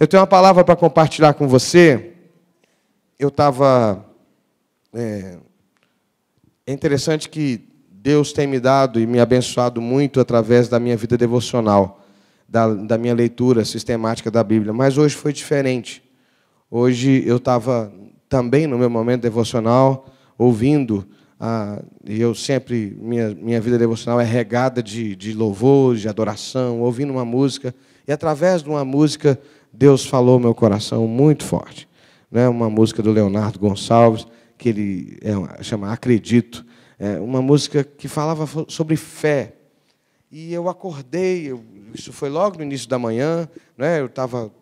Eu tenho uma palavra para compartilhar com você. Eu estava... É interessante que Deus tem me dado e me abençoado muito através da minha vida devocional, da minha leitura sistemática da Bíblia. Mas hoje foi diferente. Hoje eu estava também no meu momento devocional, ouvindo, e eu sempre, minha vida devocional é regada de louvor, de adoração, ouvindo uma música, e através de uma música, Deus falou ao meu coração muito forte. Né? Uma música do Leonardo Gonçalves, que ele chama Acredito, uma música que falava sobre fé. E eu acordei, isso foi logo no início da manhã, né? Eu estava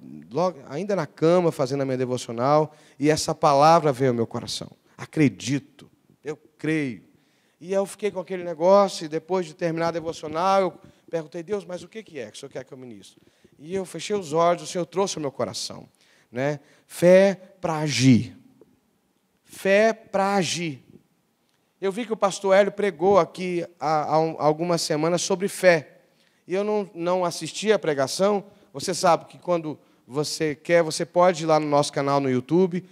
ainda na cama, fazendo a minha devocional, e essa palavra veio ao meu coração. Acredito, eu creio. E eu fiquei com aquele negócio, e depois de terminar a devocional, eu perguntei, Deus, mas o que é que o Senhor quer que eu ministre? E eu fechei os olhos, o Senhor trouxe ao meu coração. Né? Fé para agir. Fé para agir. Eu vi que o pastor Hélio pregou aqui há algumas semanas sobre fé. E eu não assisti a pregação. Você sabe que quando você quer, você pode ir lá no nosso canal no YouTube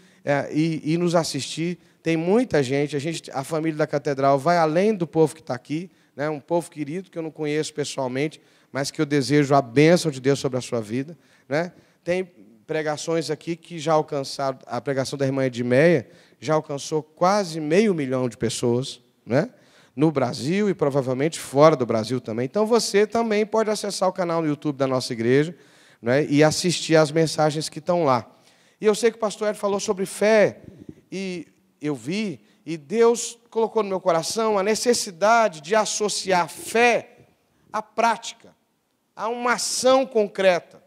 e nos assistir. Tem muita gente, a família da Catedral vai além do povo que está aqui, né? Um povo querido que eu não conheço pessoalmente, mas que eu desejo a bênção de Deus sobre a sua vida. Né? Tem pregações aqui que já alcançaram, a pregação da irmã Edmeia já alcançou quase 500 mil de pessoas, né? No Brasil e provavelmente fora do Brasil também. Então, você também pode acessar o canal no YouTube da nossa igreja, né? E assistir às mensagens que estão lá. E eu sei que o pastor Hélio falou sobre fé, e eu vi, e Deus colocou no meu coração a necessidade de associar fé à prática, a uma ação concreta.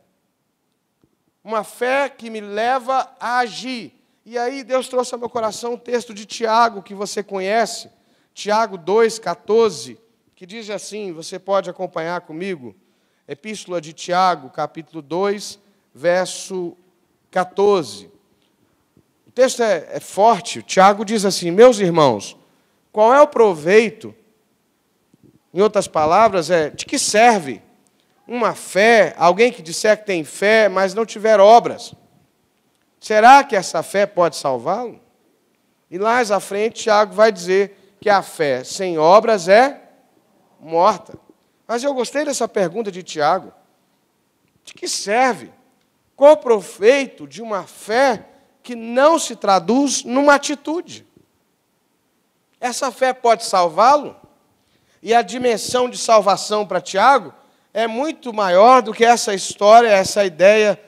Uma fé que me leva a agir. E aí Deus trouxe ao meu coração um texto de Tiago, que você conhece, Tiago 2,14, que diz assim, você pode acompanhar comigo, Epístola de Tiago, capítulo 2, verso 14. O texto é forte. Tiago diz assim, meus irmãos, qual é o proveito, em outras palavras, de que serve uma fé, alguém que disser que tem fé, mas não tiver obras? Será que essa fé pode salvá-lo? E mais à frente, Tiago vai dizer que a fé sem obras é morta. Mas eu gostei dessa pergunta de Tiago. De que serve? Qual o proveito de uma fé que não se traduz numa atitude? Essa fé pode salvá-lo? E a dimensão de salvação para Tiago é muito maior do que essa história, essa ideia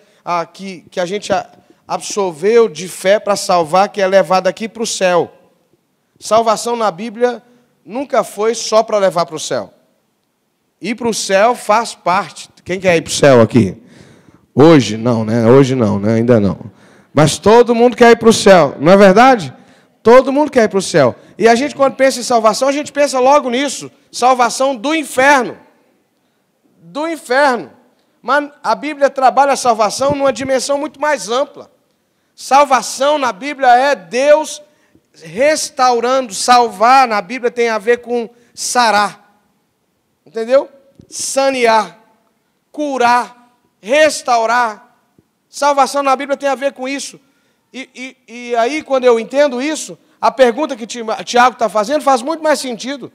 que a gente absorveu de fé para salvar, que é levada aqui para o céu. Salvação na Bíblia nunca foi só para levar para o céu. Ir para o céu faz parte. Quem quer ir para o céu aqui? Hoje não, né? Hoje não, né? Ainda não. Mas todo mundo quer ir para o céu, não é verdade? Todo mundo quer ir para o céu. E a gente, quando pensa em salvação, a gente pensa logo nisso. Salvação do inferno. Do inferno. Mas a Bíblia trabalha a salvação numa dimensão muito mais ampla. Salvação na Bíblia é Deus restaurando. Salvar na Bíblia tem a ver com sarar. Entendeu? Sanear, curar, restaurar. Salvação na Bíblia tem a ver com isso. E aí, quando eu entendo isso, a pergunta que Tiago está fazendo faz muito mais sentido.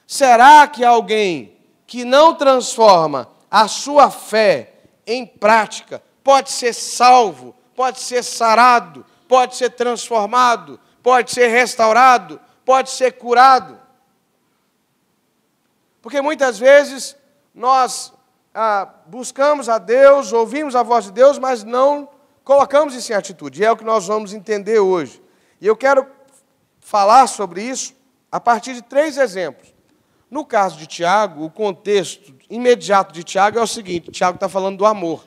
Será que alguém que não transforma a sua fé em prática pode ser salvo, pode ser sarado, pode ser transformado, pode ser restaurado, pode ser curado? Porque muitas vezes nós buscamos a Deus, ouvimos a voz de Deus, mas não colocamos isso em atitude. E é o que nós vamos entender hoje. E eu quero falar sobre isso a partir de 3 exemplos. No caso de Tiago, o contexto imediato de Tiago é o seguinte: Tiago está falando do amor.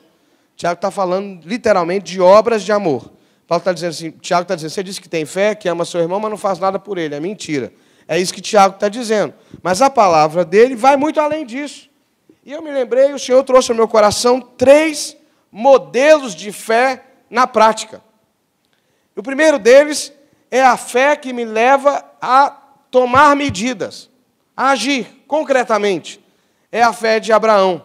Tiago está falando literalmente de obras de amor. Paulo está dizendo assim, Tiago está dizendo, você disse que tem fé, que ama seu irmão, mas não faz nada por ele. É mentira. É isso que Tiago está dizendo. Mas a palavra dele vai muito além disso. E eu me lembrei, o Senhor trouxe ao meu coração 3 modelos de fé na prática. O primeiro deles é a fé que me leva a tomar medidas, a agir concretamente. É a fé de Abraão,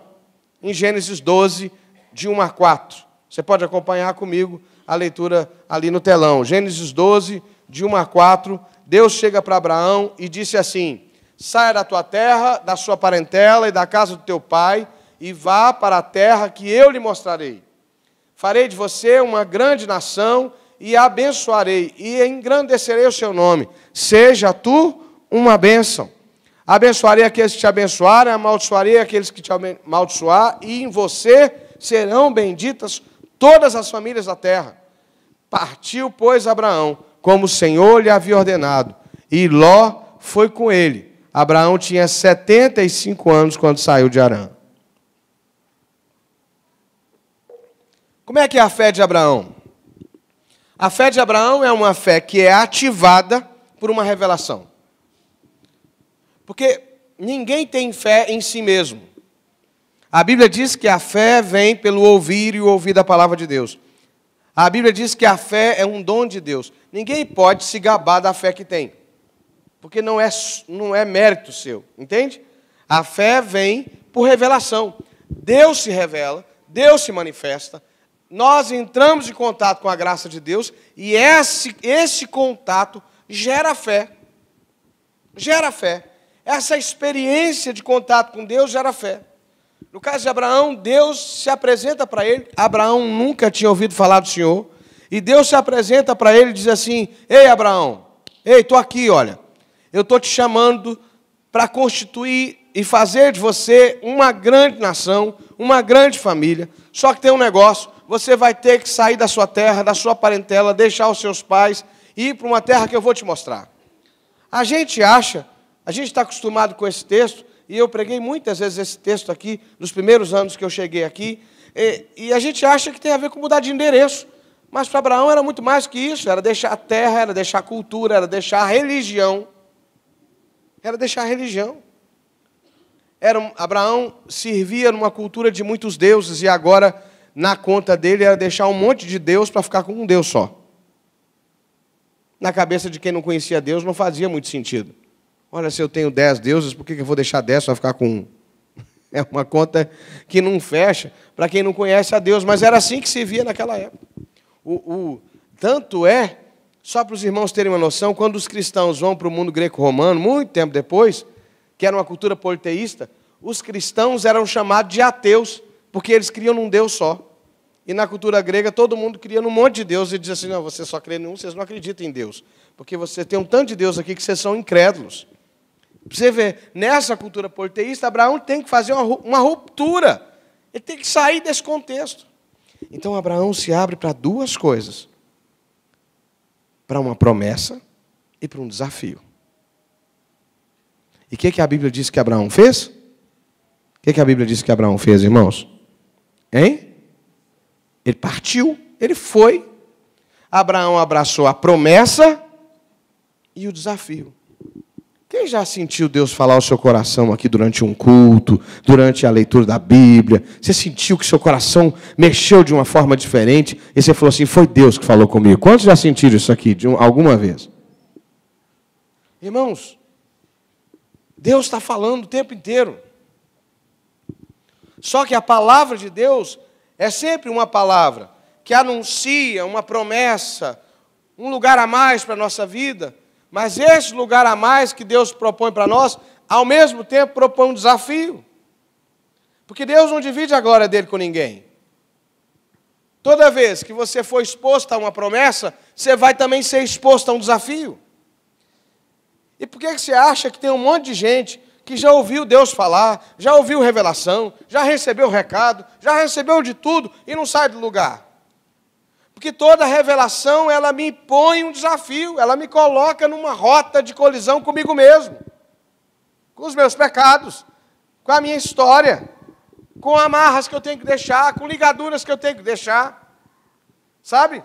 em Gênesis 12, de 1 a 4. Você pode acompanhar comigo a leitura ali no telão. Gênesis 12, de 1 a 4. Deus chega para Abraão e disse assim: saia da tua terra, da sua parentela e da casa do teu pai, e vá para a terra que eu lhe mostrarei. Farei de você uma grande nação, e a abençoarei, e engrandecerei o seu nome. Seja tu uma bênção. Abençoarei aqueles que te abençoarem, amaldiçoarei aqueles que te amaldiçoar, e em você serão benditas todas as famílias da terra. Partiu, pois, Abraão, como o Senhor lhe havia ordenado, e Ló foi com ele. Abraão tinha 75 anos quando saiu de Harã. Como é que é a fé de Abraão? A fé de Abraão é uma fé que é ativada por uma revelação. Porque ninguém tem fé em si mesmo. A Bíblia diz que a fé vem pelo ouvir e o ouvir da palavra de Deus. A Bíblia diz que a fé é um dom de Deus. Ninguém pode se gabar da fé que tem. Porque não é mérito seu, entende? A fé vem por revelação. Deus se revela, Deus se manifesta. Nós entramos em contato com a graça de Deus e esse contato gera fé. Gera fé. Essa experiência de contato com Deus gera fé. No caso de Abraão, Deus se apresenta para ele. Abraão nunca tinha ouvido falar do Senhor. E Deus se apresenta para ele e diz assim: ei, Abraão, estou aqui, olha. Eu estou te chamando para constituir e fazer de você uma grande nação, uma grande família. Só que tem um negócio: você vai ter que sair da sua terra, da sua parentela, deixar os seus pais e ir para uma terra que eu vou te mostrar. A gente está acostumado com esse texto, e eu preguei muitas vezes esse texto aqui, nos primeiros anos que eu cheguei aqui, e a gente acha que tem a ver com mudar de endereço. Mas para Abraão era muito mais que isso, era deixar a terra, era deixar a cultura, era deixar a religião. Era deixar a religião. Abraão servia numa cultura de muitos deuses, e agora, na conta dele, era deixar um monte de Deus para ficar com um Deus só. Na cabeça de quem não conhecia Deus, não fazia muito sentido. Olha, se eu tenho 10 deuses, por que eu vou deixar 10 para ficar com um? É uma conta que não fecha para quem não conhece a Deus, mas era assim que se via naquela época. Tanto é, só para os irmãos terem uma noção, quando os cristãos vão para o mundo greco-romano, muito tempo depois, que era uma cultura politeísta, os cristãos eram chamados de ateus, porque eles criam num Deus só. E na cultura grega, todo mundo cria num monte de Deus, e diz assim: não, você só crê em um, vocês não acreditam em Deus. Porque você tem um tanto de Deus aqui que vocês são incrédulos. Para você ver, nessa cultura politeísta, Abraão tem que fazer uma ruptura. Ele tem que sair desse contexto. Então, Abraão se abre para duas coisas. Para uma promessa e para um desafio. E o que a Bíblia diz que Abraão fez? O que a Bíblia diz que Abraão fez, irmãos? Hein? Ele partiu, ele foi. Abraão abraçou a promessa e o desafio. Quem já sentiu Deus falar ao seu coração aqui durante um culto, durante a leitura da Bíblia? Você sentiu que seu coração mexeu de uma forma diferente e você falou assim: foi Deus que falou comigo? Quantos já sentiram isso aqui alguma vez? Irmãos, Deus está falando o tempo inteiro. Só que a palavra de Deus é sempre uma palavra que anuncia uma promessa, um lugar a mais para a nossa vida. Mas esse lugar a mais que Deus propõe para nós, ao mesmo tempo propõe um desafio. Porque Deus não divide a glória dele com ninguém. Toda vez que você for exposto a uma promessa, você vai também ser exposto a um desafio. E por que você acha que tem um monte de gente que já ouviu Deus falar, já ouviu revelação, já recebeu recado, já recebeu de tudo e não sai do lugar? Porque toda revelação, ela me impõe um desafio, ela me coloca numa rota de colisão comigo mesmo, com os meus pecados, com a minha história, com amarras que eu tenho que deixar, com ligaduras que eu tenho que deixar, sabe?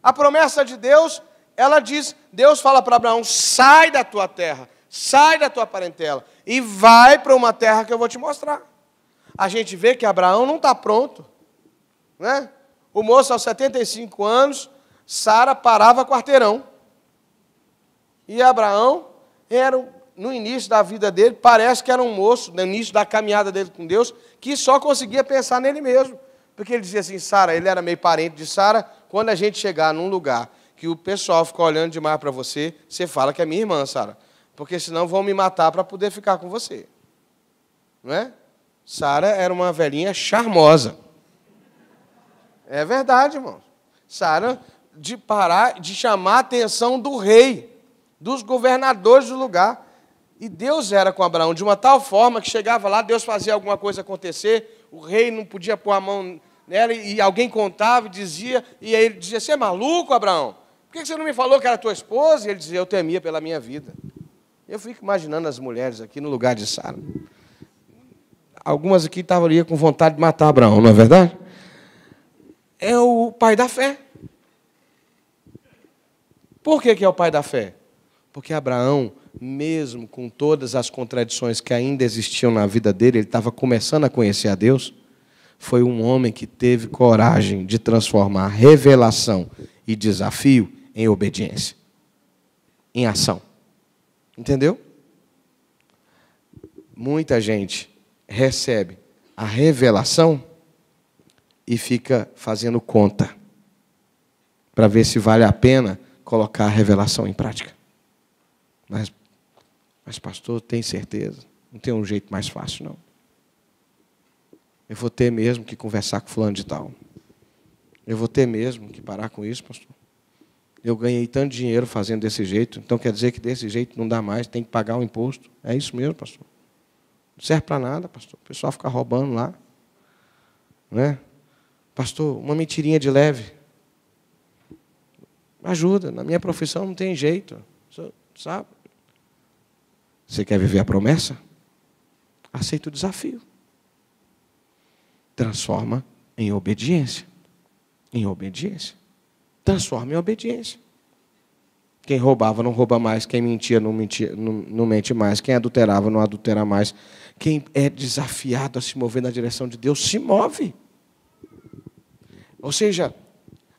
A promessa de Deus, ela diz, Deus fala para Abraão: sai da tua terra, sai da tua parentela e vai para uma terra que eu vou te mostrar. A gente vê que Abraão não está pronto, né? O moço, aos 75 anos, Sara parava quarteirão. E Abraão, no início da vida dele, parece que era um moço, no início da caminhada dele com Deus, que só conseguia pensar nele mesmo. Porque ele dizia assim, Sara, ele era meio parente de Sara, quando a gente chegar num lugar que o pessoal fica olhando demais para você, você fala que é minha irmã, Sara, porque senão vão me matar para poder ficar com você. Não é? Sara era uma velhinha charmosa. É verdade, irmão. Sara, de chamar a atenção do rei, dos governadores do lugar. E Deus era com Abraão de uma tal forma que chegava lá, Deus fazia alguma coisa acontecer, o rei não podia pôr a mão nela, e alguém contava e dizia, e aí ele dizia, você é maluco, Abraão? Por que você não me falou que era tua esposa? E ele dizia, eu temia pela minha vida. Eu fico imaginando as mulheres aqui no lugar de Sara. Algumas aqui estavam ali com vontade de matar Abraão, não é verdade? É o pai da fé. Por que é o pai da fé? Porque Abraão, mesmo com todas as contradições que ainda existiam na vida dele, ele estava começando a conhecer a Deus, foi um homem que teve coragem de transformar revelação e desafio em obediência, em ação. Entendeu? Muita gente recebe a revelação e fica fazendo conta para ver se vale a pena colocar a revelação em prática. Mas pastor, tem certeza? Não tem um jeito mais fácil, não. Eu vou ter mesmo que conversar com fulano de tal. Eu vou ter mesmo que parar com isso, pastor. Eu ganhei tanto dinheiro fazendo desse jeito, então quer dizer que desse jeito não dá mais, tem que pagar o imposto. É isso mesmo, pastor. Não serve para nada, pastor. O pessoal fica roubando lá. Não é? Pastor, uma mentirinha de leve. Ajuda, na minha profissão não tem jeito. Sabe? Você quer viver a promessa? Aceita o desafio. Transforma em obediência. Em obediência. Transforma em obediência. Quem roubava não rouba mais. Quem mentia não mente mais. Quem adulterava não adultera mais. Quem é desafiado a se mover na direção de Deus, se move. Ou seja,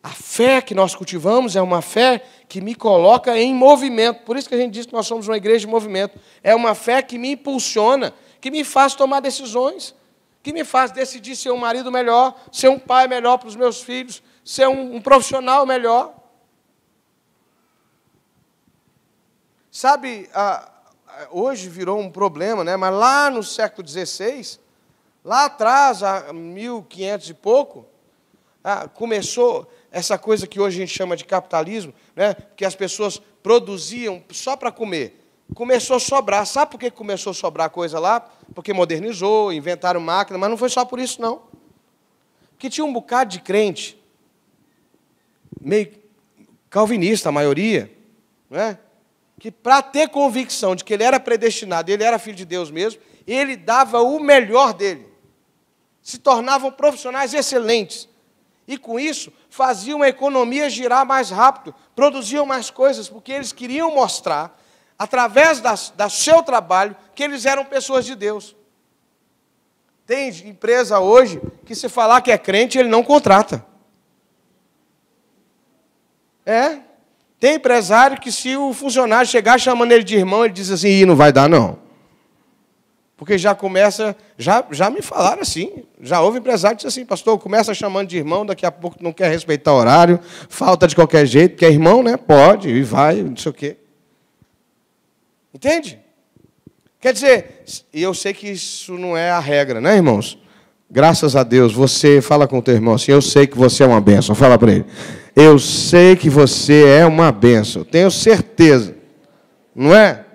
a fé que nós cultivamos é uma fé que me coloca em movimento. Por isso que a gente diz que nós somos uma igreja de movimento. É uma fé que me impulsiona, que me faz tomar decisões, que me faz decidir ser um marido melhor, ser um pai melhor para os meus filhos, ser um profissional melhor. Sabe, hoje virou um problema, né? Mas lá no século XVI, lá atrás, há 1500 e pouco, começou essa coisa que hoje a gente chama de capitalismo, né? Que as pessoas produziam só para comer. Começou a sobrar. Sabe por que começou a sobrar coisa lá? Porque modernizou, inventaram máquina, mas não foi só por isso, não. Porque tinha um bocado de crente, meio calvinista, a maioria, né? Que para ter convicção de que ele era predestinado, ele era filho de Deus mesmo, ele dava o melhor dele. Se tornavam profissionais excelentes. E com isso, faziam a economia girar mais rápido, produziam mais coisas, porque eles queriam mostrar, através do seu trabalho, que eles eram pessoas de Deus. Tem empresa hoje que, se falar que é crente, ele não contrata. Tem empresário que, se o funcionário chegar chamando ele de irmão, ele diz assim, não vai dar, não. Porque já começa, já me falaram assim, já houve empresário que disse assim, pastor, começa chamando de irmão, daqui a pouco não quer respeitar o horário, falta de qualquer jeito, porque é irmão, né? Pode, e vai, não sei o quê. Entende? Quer dizer, e eu sei que isso não é a regra, né, irmãos? Graças a Deus, você fala com o teu irmão assim, eu sei que você é uma bênção, fala para ele. Eu sei que você é uma bênção, tenho certeza. Não é?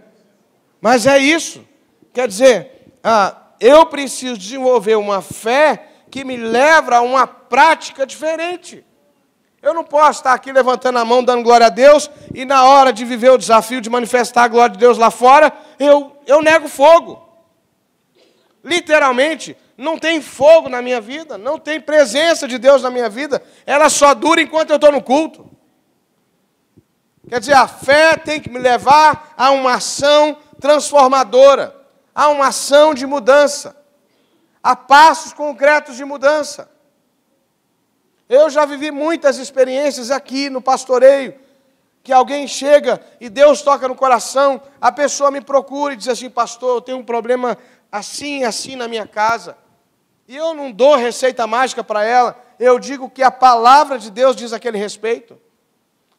Mas é isso. Quer dizer, eu preciso desenvolver uma fé que me leva a uma prática diferente. Eu não posso estar aqui levantando a mão, dando glória a Deus, e na hora de viver o desafio de manifestar a glória de Deus lá fora, eu nego fogo. Literalmente, não tem fogo na minha vida, não tem presença de Deus na minha vida, ela só dura enquanto eu estou no culto. Quer dizer, a fé tem que me levar a uma ação transformadora, a uma ação de mudança, a passos concretos de mudança. Eu já vivi muitas experiências aqui no pastoreio, que alguém chega e Deus toca no coração, a pessoa me procura e diz assim, pastor, eu tenho um problema assim, assim na minha casa. E eu não dou receita mágica para ela, eu digo que a palavra de Deus diz aquele respeito.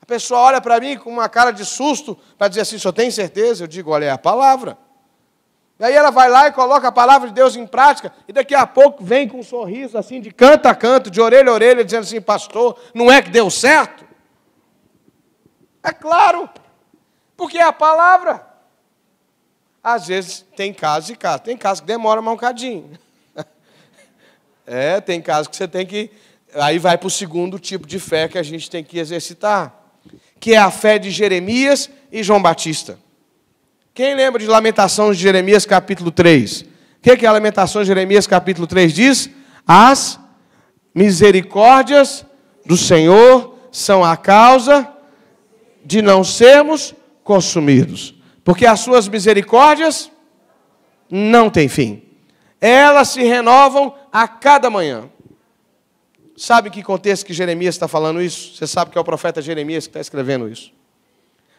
A pessoa olha para mim com uma cara de susto, para dizer assim, o senhor tem certeza? Eu digo, olha, é a palavra. E aí ela vai lá e coloca a palavra de Deus em prática, e daqui a pouco vem com um sorriso assim, de canto a canto, de orelha a orelha, dizendo assim, pastor, não é que deu certo? É claro, porque é a palavra. Às vezes tem casos e casos. Tem casos que demora mais um cadinho. Tem casos que você tem que... Aí vai para o segundo tipo de fé que a gente tem que exercitar, que é a fé de Jeremias e João Batista. Quem lembra de Lamentações de Jeremias, capítulo 3? O que a Lamentações de Jeremias, capítulo 3 diz? As misericórdias do Senhor são a causa de não sermos consumidos, porque as suas misericórdias não têm fim. Elas se renovam a cada manhã. Sabe em que contexto que Jeremias está falando isso? Você sabe que é o profeta Jeremias que está escrevendo isso.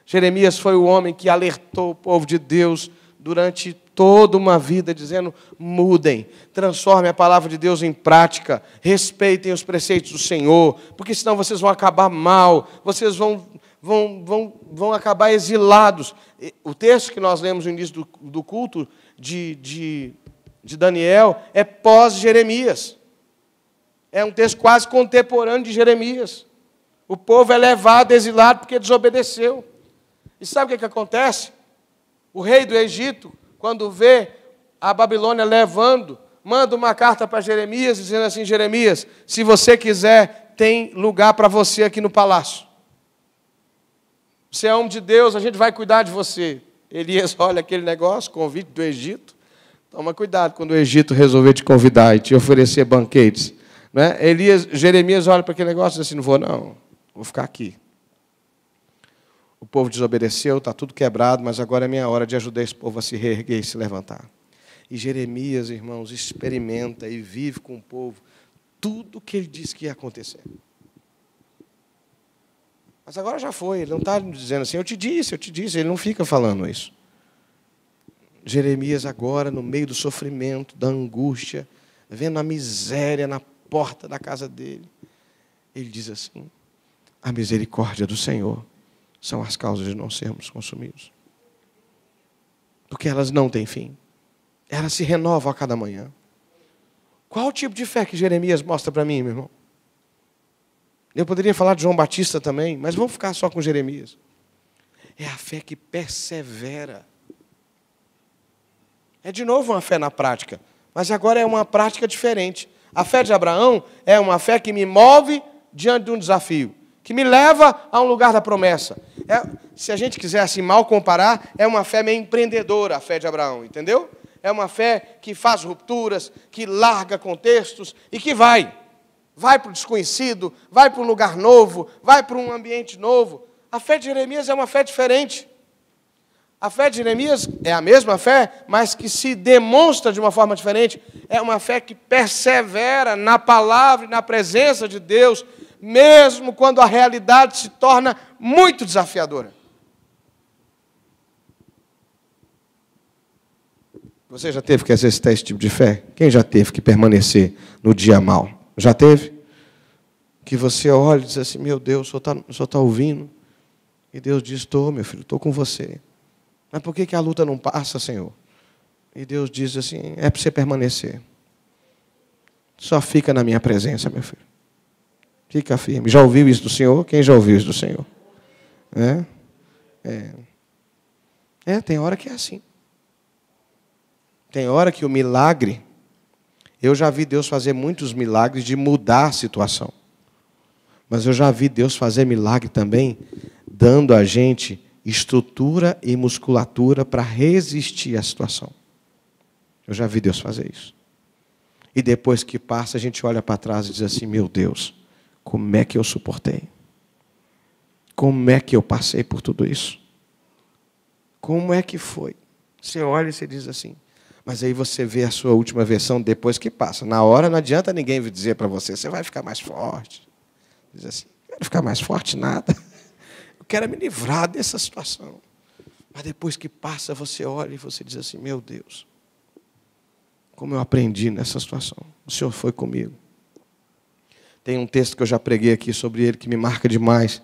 Jeremias foi o homem que alertou o povo de Deus durante toda uma vida, dizendo, mudem, transformem a palavra de Deus em prática, respeitem os preceitos do Senhor, porque senão vocês vão acabar mal, vocês vão acabar exilados. O texto que nós lemos no início do culto de Daniel é pós-Jeremias. É um texto quase contemporâneo de Jeremias. O povo é levado, exilado, porque desobedeceu. E sabe o que acontece? O rei do Egito, quando vê a Babilônia levando, manda uma carta para Jeremias, dizendo assim, Jeremias, se você quiser, tem lugar para você aqui no palácio. Você é homem de Deus, a gente vai cuidar de você. Elias olha aquele negócio, convite do Egito. Toma cuidado quando o Egito resolver te convidar e te oferecer banquetes. Né? Jeremias olha para aquele negócio e diz assim, não vou não, vou ficar aqui. O povo desobedeceu, está tudo quebrado, mas agora é minha hora de ajudar esse povo a se reerguer e se levantar. E Jeremias, irmãos, experimenta e vive com o povo tudo o que ele disse que ia acontecer. Mas agora já foi, ele não está dizendo assim, eu te disse, ele não fica falando isso. Jeremias agora, no meio do sofrimento, da angústia, vendo a miséria na porta da casa dele, ele diz assim, a misericórdia do Senhor são as causas de não sermos consumidos. Porque elas não têm fim. Elas se renovam a cada manhã. Qual o tipo de fé que Jeremias mostra para mim, meu irmão? Eu poderia falar de João Batista também, mas vamos ficar só com Jeremias. É a fé que persevera. É de novo uma fé na prática, mas agora é uma prática diferente. A fé de Abraão é uma fé que me move diante de um desafio, que me leva a um lugar da promessa. Se a gente quiser assim mal comparar, é uma fé meio empreendedora, a fé de Abraão, entendeu? É uma fé que faz rupturas, que larga contextos e que vai para o desconhecido, vai para um lugar novo, vai para um ambiente novo. A fé de Jeremias é uma fé diferente. A fé de Jeremias é a mesma fé, mas que se demonstra de uma forma diferente. É uma fé que persevera na palavra e na presença de Deus, mesmo quando a realidade se torna muito desafiadora. Você já teve que exercitar esse tipo de fé? Quem já teve que permanecer no dia mal? Já teve? Que você olha e diz assim, meu Deus, o senhor está ouvindo? E Deus diz, estou, meu filho, estou com você. Mas por que a luta não passa, Senhor? E Deus diz assim, é para você permanecer. Só fica na minha presença, meu filho. Fica firme. Já ouviu isso do Senhor? Quem já ouviu isso do Senhor? Tem hora que é assim. Tem hora que o milagre... Eu já vi Deus fazer muitos milagres de mudar a situação. Mas eu já vi Deus fazer milagre também, dando a gente estrutura e musculatura para resistir à situação. Eu já vi Deus fazer isso. E depois que passa, a gente olha para trás e diz assim, meu Deus, como é que eu suportei? Como é que eu passei por tudo isso? Como é que foi? Você olha e você diz assim, mas aí você vê a sua última versão depois que passa. Na hora não adianta ninguém dizer para você, você vai ficar mais forte. Diz assim, não quero ficar mais forte nada. Eu quero me livrar dessa situação. Mas depois que passa, você olha e você diz assim, meu Deus, como eu aprendi nessa situação. O Senhor foi comigo. Tem um texto que eu já preguei aqui sobre ele, que me marca demais,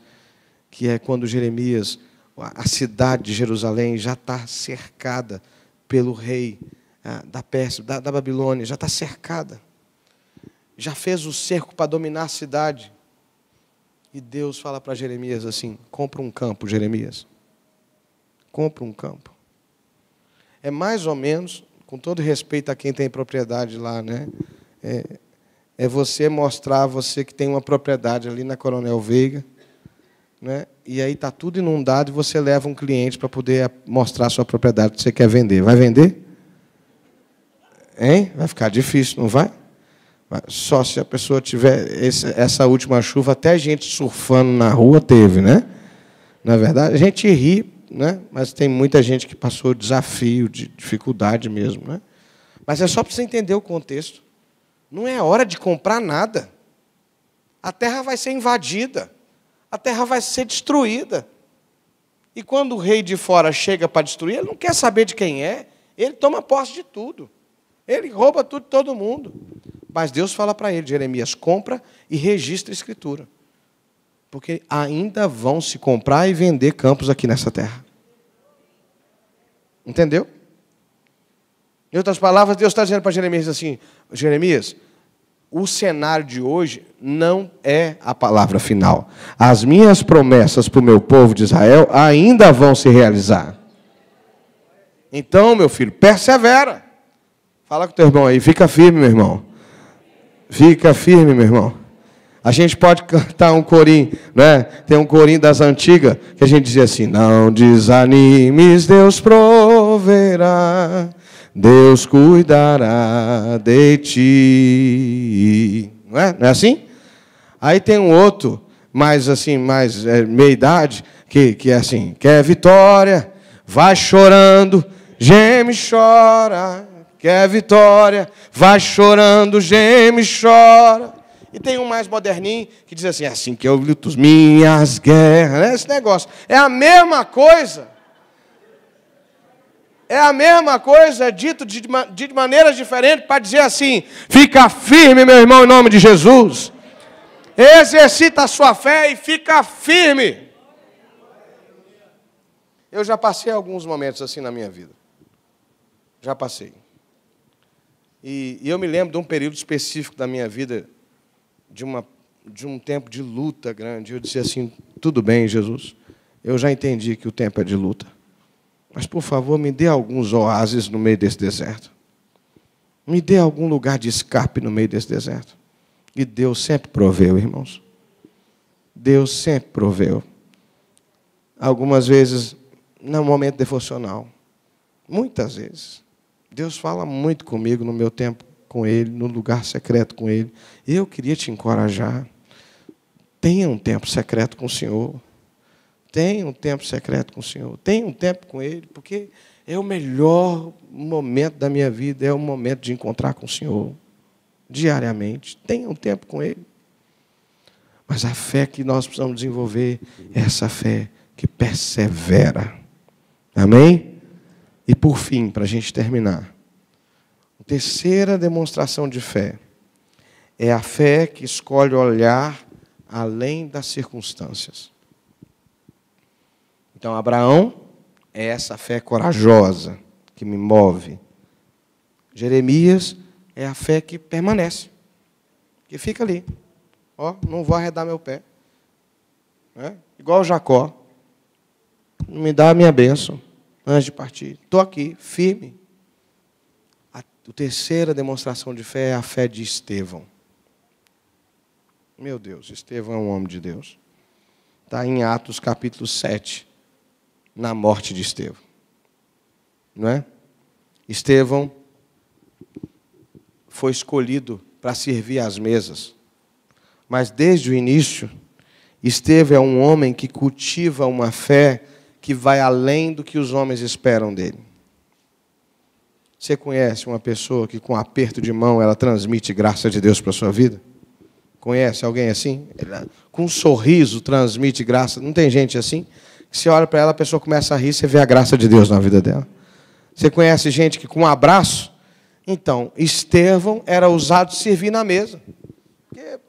que é quando Jeremias, a cidade de Jerusalém já está cercada pelo rei da Pérsia, da Babilônia, já está cercada. Já fez o cerco para dominar a cidade. E Deus fala para Jeremias assim: compra um campo, Jeremias. Compra um campo. É mais ou menos, com todo respeito a quem tem propriedade lá, né? É você mostrar a você que tem uma propriedade ali na Coronel Veiga, né? E aí está tudo inundado e você leva um cliente para poder mostrar a sua propriedade que você quer vender. Vai vender? Hein? Vai ficar difícil, não vai? Só se a pessoa tiver essa última chuva, até gente surfando na rua teve, né? Na verdade, a gente ri, né? Mas tem muita gente que passou desafio, de dificuldade mesmo, né? Mas é só para você entender o contexto. Não é hora de comprar nada. A terra vai ser invadida. A terra vai ser destruída. E quando o rei de fora chega para destruir, ele não quer saber de quem é. Ele toma posse de tudo. Ele rouba tudo de todo mundo. Mas Deus fala para ele: Jeremias, compra e registra a escritura. Porque ainda vão se comprar e vender campos aqui nessa terra. Entendeu? Em outras palavras, Deus está dizendo para Jeremias assim: Jeremias, o cenário de hoje não é a palavra final. As minhas promessas para o meu povo de Israel ainda vão se realizar. Então, meu filho, persevera. Fala com o teu irmão aí, fica firme, meu irmão. Fica firme, meu irmão. A gente pode cantar um corinho, né? Tem um corinho das antigas que a gente dizia assim: não desanimes, Deus proverá, Deus cuidará de ti. Não é? Não é assim? Aí tem um outro, mais assim, meia idade, que é assim: quer vitória, vai chorando, geme e chora. Quer vitória, vai chorando, geme e chora. E tem um mais moderninho que diz assim: assim que eu luto as minhas guerras. Né? Esse negócio. É a mesma coisa. É a mesma coisa, dito de maneiras diferentes, para dizer assim: fica firme, meu irmão, em nome de Jesus. Exercita a sua fé e fica firme. Eu já passei alguns momentos assim na minha vida. Já passei. E eu me lembro de um período específico da minha vida, de um tempo de luta grande. Eu disse assim: tudo bem, Jesus, eu já entendi que o tempo é de luta. Mas, por favor, me dê alguns oásis no meio desse deserto. Me dê algum lugar de escape no meio desse deserto. E Deus sempre proveu, irmãos. Deus sempre proveu. Algumas vezes, no momento devocional. Muitas vezes. Deus fala muito comigo no meu tempo com Ele, no lugar secreto com Ele. Eu queria te encorajar. Tenha um tempo secreto com o Senhor. Tenha um tempo secreto com o Senhor. Tenha um tempo com Ele, porque é o melhor momento da minha vida, é o momento de encontrar com o Senhor, diariamente. Tenha um tempo com Ele. Mas a fé que nós precisamos desenvolver é essa fé que persevera. Amém? E por fim, para a gente terminar, a terceira demonstração de fé é a fé que escolhe olhar além das circunstâncias. Então, Abraão é essa fé corajosa que me move. Jeremias é a fé que permanece, que fica ali. Ó, não vou arredar meu pé. Igual Jacó. Não me dá a minha bênção antes de partir. Estou aqui, firme. A terceira demonstração de fé é a fé de Estevão. Meu Deus, Estevão é um homem de Deus. Está em Atos capítulo 7, na morte de Estevão. Não é? Estevão foi escolhido para servir às mesas. Mas desde o início, Estevão é um homem que cultiva uma fé que vai além do que os homens esperam dele. Você conhece uma pessoa que com um aperto de mão ela transmite graça de Deus para a sua vida? Conhece alguém assim? Ela, com um sorriso transmite graça. Não tem gente assim? Você olha para ela, a pessoa começa a rir, você vê a graça de Deus na vida dela. Você conhece gente que com um abraço Então, Estevão era ousado de servir na mesa. Porque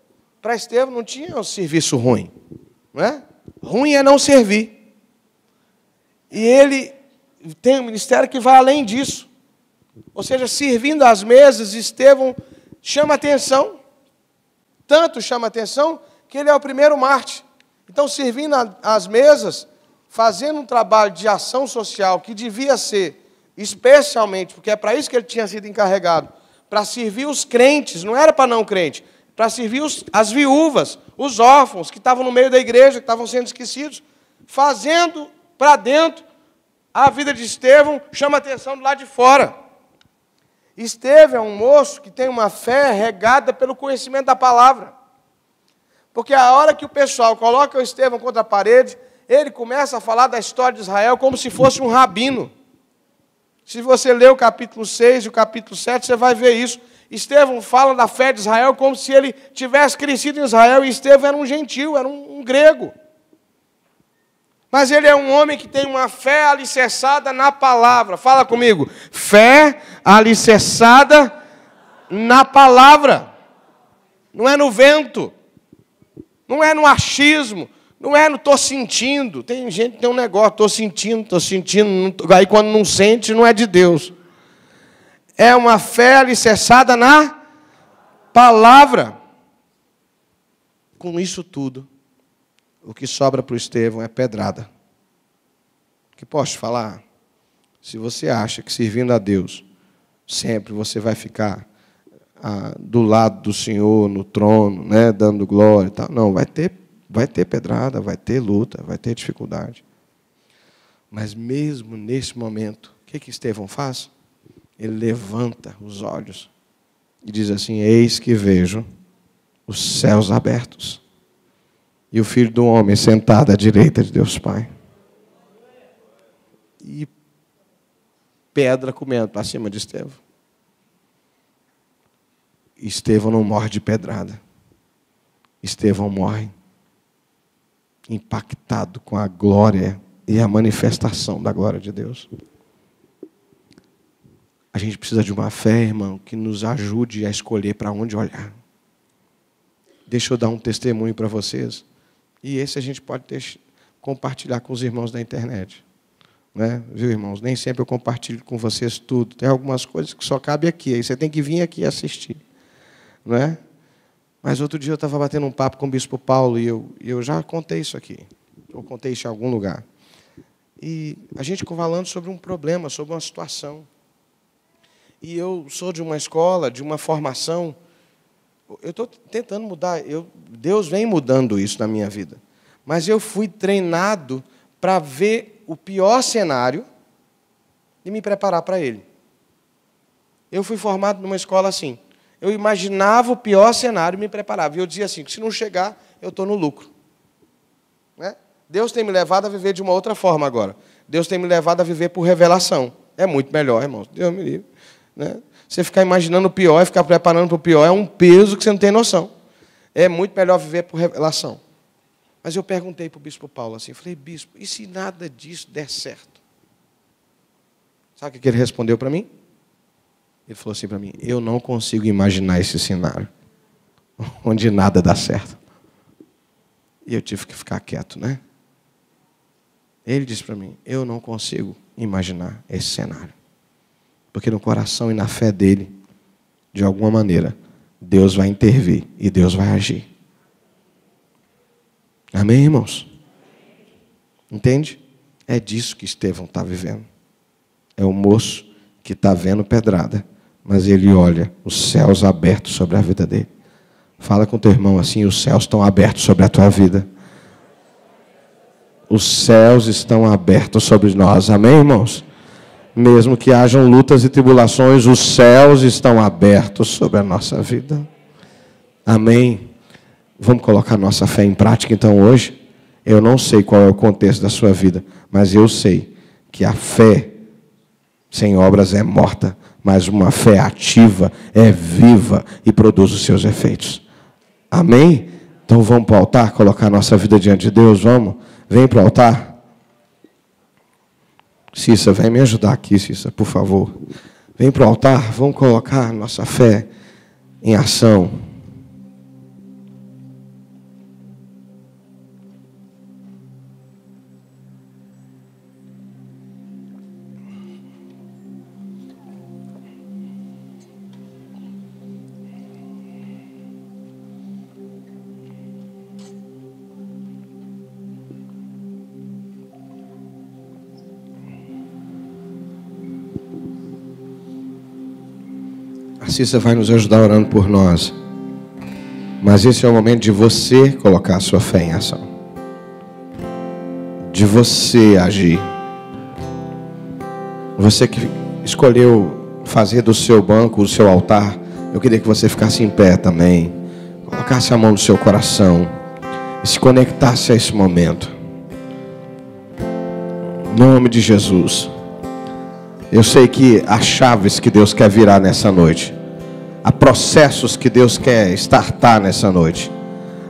para Estevão não tinha um serviço ruim. Não é? Ruim é não servir. E ele tem um ministério que vai além disso. Ou seja, servindo às mesas, Estevão chama atenção. Tanto chama atenção que ele é o primeiro mártir. Então, servindo às mesas, fazendo um trabalho de ação social que devia ser, especialmente, porque é para isso que ele tinha sido encarregado, para servir os crentes, não era para não crente, para servir as viúvas, os órfãos que estavam no meio da igreja, que estavam sendo esquecidos, fazendo para dentro a vida de Estevão, chama atenção do lado de fora. Estevão é um moço que tem uma fé regada pelo conhecimento da palavra. Porque a hora que o pessoal coloca o Estevão contra a parede, ele começa a falar da história de Israel como se fosse um rabino. Se você ler o capítulo 6 e o capítulo 7, você vai ver isso. Estevão fala da fé de Israel como se ele tivesse crescido em Israel, e Estevão era um gentil, era um grego. Mas ele é um homem que tem uma fé alicerçada na palavra. Fala comigo. Fé alicerçada na palavra. Não é no vento. Não é no achismo. Não é no estou sentindo. Tem gente que tem um negócio, estou sentindo. Aí quando não sente, não é de Deus. É uma fé alicerçada na palavra. Com isso tudo, o que sobra para o Estevão é pedrada. O que posso te falar? Se você acha que servindo a Deus, sempre você vai ficar do lado do Senhor, no trono, né, dando glória e tal. Não, vai ter pedrada, vai ter luta, vai ter dificuldade. Mas mesmo nesse momento, o que Estevão faz? Ele levanta os olhos e diz assim: eis que vejo os céus abertos e o Filho do Homem sentado à direita de Deus Pai. E pedra comendo para cima de Estevão. Estevão não morre de pedrada. Estevão morre impactado com a glória e a manifestação da glória de Deus. A gente precisa de uma fé, irmão, que nos ajude a escolher para onde olhar. Deixa eu dar um testemunho para vocês. E esse a gente pode compartilhar com os irmãos da internet. Né? Viu, irmãos? Nem sempre eu compartilho com vocês tudo. Tem algumas coisas que só cabe aqui. Aí você tem que vir aqui assistir. Não é? Mas outro dia eu estava batendo um papo com o bispo Paulo e eu já contei isso aqui. Eu contei isso em algum lugar. E a gente falando sobre um problema, sobre uma situação. E eu sou de uma escola, de uma formação. Eu estou tentando mudar. Deus vem mudando isso na minha vida. Mas eu fui treinado para ver o pior cenário e me preparar para ele. Eu fui formado numa escola assim. Eu imaginava o pior cenário e me preparava. E eu dizia assim, que se não chegar, eu estou no lucro. Né? Deus tem me levado a viver de uma outra forma agora. Deus tem me levado a viver por revelação. É muito melhor, irmãos. Deus me livre. Né? Você ficar imaginando o pior e ficar preparando para o pior é um peso que você não tem noção. É muito melhor viver por revelação. Mas eu perguntei para o bispo Paulo assim, falei, bispo, e se nada disso der certo? Sabe o que ele respondeu para mim? Ele falou assim para mim, eu não consigo imaginar esse cenário onde nada dá certo. E eu tive que ficar quieto, né? Ele disse para mim, eu não consigo imaginar esse cenário. Porque no coração e na fé dele, de alguma maneira, Deus vai intervir e Deus vai agir. Amém, irmãos? Entende? É disso que Estevão está vivendo. É o moço que está vendo pedrada, mas ele olha os céus abertos sobre a vida dele. Fala com teu irmão assim, os céus estão abertos sobre a tua vida. Os céus estão abertos sobre nós. Amém, irmãos? Mesmo que hajam lutas e tribulações, os céus estão abertos sobre a nossa vida. Amém? Vamos colocar nossa fé em prática então hoje? Eu não sei qual é o contexto da sua vida, mas eu sei que a fé sem obras é morta, mas uma fé ativa é viva e produz os seus efeitos. Amém? Então vamos para o altar, colocar nossa vida diante de Deus, vamos? Vem para o altar. Cissa, vem me ajudar aqui, Cissa, por favor. Vem para o altar, vamos colocar nossa fé em ação. A Cissa vai nos ajudar orando por nós. Mas esse é o momento de você colocar a sua fé em ação. De você agir. Você que escolheu fazer do seu banco o seu altar, eu queria que você ficasse em pé também. Colocasse a mão no seu coração e se conectasse a esse momento. Em nome de Jesus. Eu sei que há chaves que Deus quer virar nessa noite. Há processos que Deus quer startar nessa noite.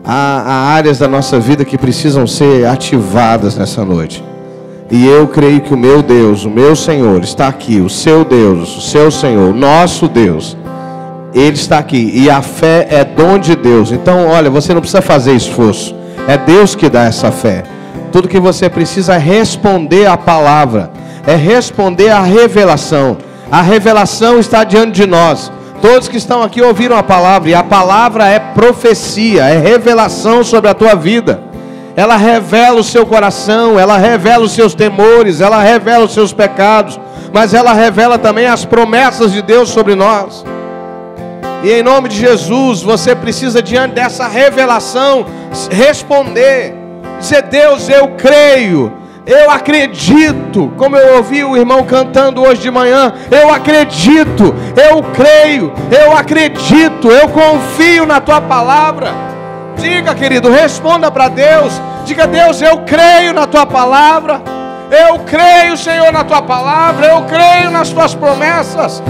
Há áreas da nossa vida que precisam ser ativadas nessa noite. E eu creio que o meu Deus, o meu Senhor está aqui. O seu Deus, o seu Senhor, o nosso Deus, Ele está aqui. E a fé é dom de Deus. Então, olha, você não precisa fazer esforço. É Deus que dá essa fé. Tudo que você precisa é responder à palavra. É responder à revelação. A revelação está diante de nós. Todos que estão aqui ouviram a palavra. E a palavra é profecia. É revelação sobre a tua vida. Ela revela o seu coração. Ela revela os seus temores. Ela revela os seus pecados. Mas ela revela também as promessas de Deus sobre nós. E em nome de Jesus, você precisa, diante dessa revelação, responder. Dizer: Deus, eu creio. Eu acredito, como eu ouvi o irmão cantando hoje de manhã. Eu acredito, eu creio, eu acredito, eu confio na tua palavra. Diga, querido, responda para Deus. Diga: Deus, eu creio na tua palavra. Eu creio, Senhor, na tua palavra. Eu creio nas tuas promessas.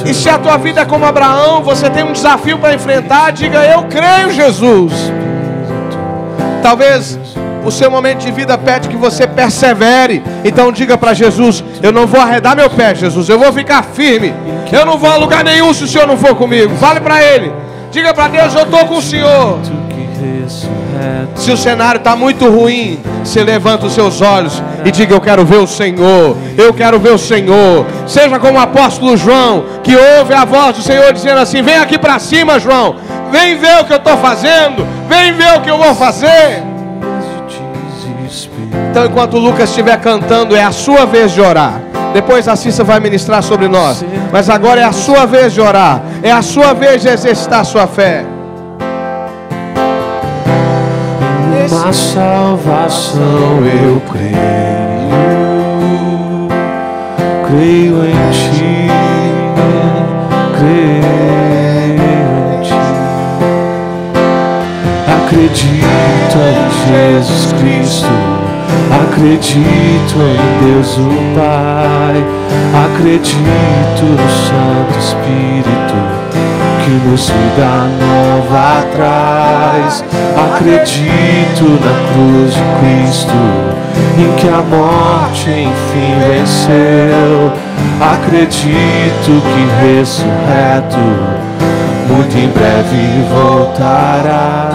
E se a tua vida é como Abraão, você tem um desafio para enfrentar, diga: eu creio, Jesus. Talvez o seu momento de vida pede que você persevere. Então diga para Jesus: eu não vou arredar meu pé, Jesus. Eu vou ficar firme. Eu não vou a lugar nenhum se o Senhor não for comigo. Fale para Ele. Diga para Deus: eu estou com o Senhor. Se o cenário está muito ruim, você levanta os seus olhos e diga: eu quero ver o Senhor. Eu quero ver o Senhor. Seja como o apóstolo João, que ouve a voz do Senhor dizendo assim: vem aqui para cima, João. Vem ver o que eu estou fazendo. Vem ver o que eu vou fazer. Então, enquanto o Lucas estiver cantando, é a sua vez de orar. Depois a Cissa vai ministrar sobre nós. Mas agora é a sua vez de orar. É a sua vez de exercitar a sua fé. Na salvação eu creio. Creio em ti. Creio em ti. Acredito em Jesus Cristo. Acredito em Deus o Pai. Acredito no Santo Espírito que nos vida nova traz. Acredito na cruz de Cristo, em que a morte enfim venceu. Acredito que ressurreto muito em breve voltará.